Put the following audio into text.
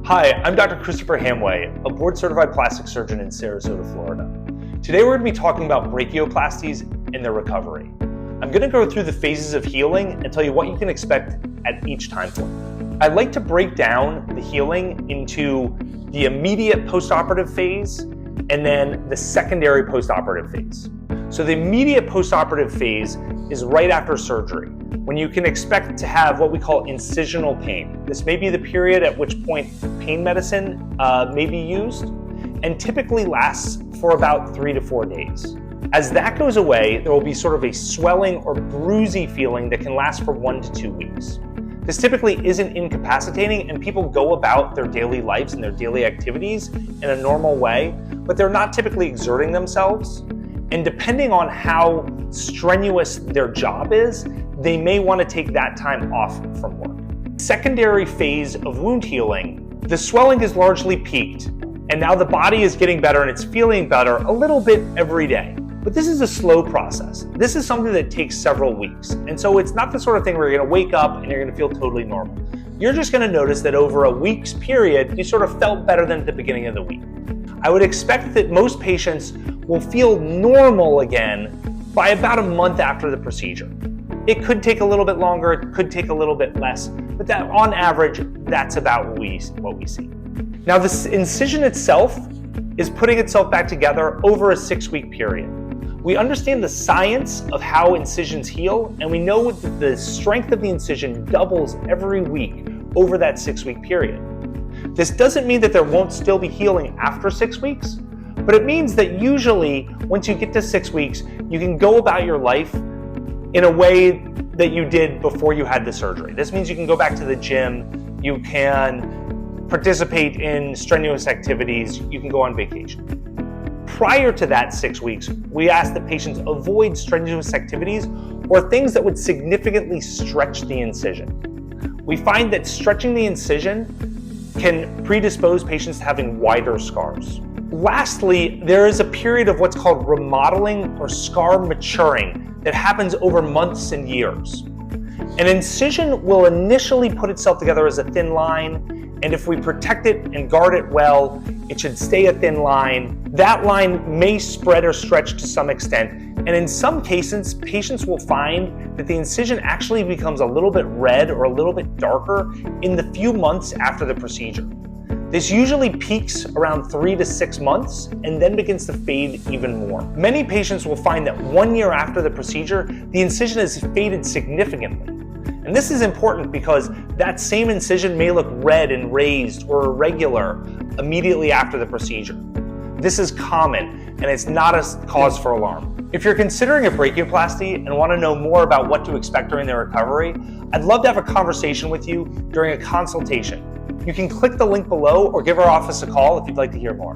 Hi, I'm Dr. Christopher Hamwi, a board-certified plastic surgeon in Sarasota, Florida. Today we're going to be talking about brachioplasties and their recovery. I'm going to go through the phases of healing and tell you what you can expect at each time point. I'd like to break down the healing into the immediate postoperative phase and then the secondary postoperative phase. So the immediate postoperative phase is right after surgery, when you can expect to have what we call incisional pain. This may be the period at which point pain medicine may be used and typically lasts for about 3 to 4 days. As that goes away, there will be sort of a swelling or bruisey feeling that can last for 1 to 2 weeks. This typically isn't incapacitating and people go about their daily lives and their daily activities in a normal way, but they're not typically exerting themselves. And depending on how strenuous their job is, they may want to take that time off from work. Secondary phase of wound healing, the swelling is largely peaked, and now the body is getting better and it's feeling better a little bit every day. But this is a slow process. This is something that takes several weeks. And so it's not the sort of thing where you're gonna wake up and you're gonna feel totally normal. You're just gonna notice that over a week's period, you sort of felt better than at the beginning of the week. I would expect that most patients will feel normal again by about a month after the procedure. It could take a little bit longer, it could take a little bit less, but that on average, that's about what we see. Now this incision itself is putting itself back together over a 6-week period. We understand the science of how incisions heal, and we know that the strength of the incision doubles every week over that 6-week period. This doesn't mean that there won't still be healing after 6 weeks, but it means that usually once you get to 6 weeks, you can go about your life in a way that you did before you had the surgery. This means you can go back to the gym, you can participate in strenuous activities, you can go on vacation. Prior to that 6 weeks, we ask that patients avoid strenuous activities or things that would significantly stretch the incision. We find that stretching the incision can predispose patients to having wider scars. Lastly, there is a period of what's called remodeling or scar maturing that happens over months and years. An incision will initially put itself together as a thin line, and if we protect it and guard it well, it should stay a thin line. That line may spread or stretch to some extent, and in some cases, patients will find that the incision actually becomes a little bit red or a little bit darker in the few months after the procedure. This usually peaks around 3 to 6 months and then begins to fade even more. Many patients will find that 1 year after the procedure, the incision has faded significantly. And this is important because that same incision may look red and raised or irregular immediately after the procedure. This is common and it's not a cause for alarm. If you're considering a brachioplasty and want to know more about what to expect during the recovery, I'd love to have a conversation with you during a consultation. You can click the link below or give our office a call if you'd like to hear more.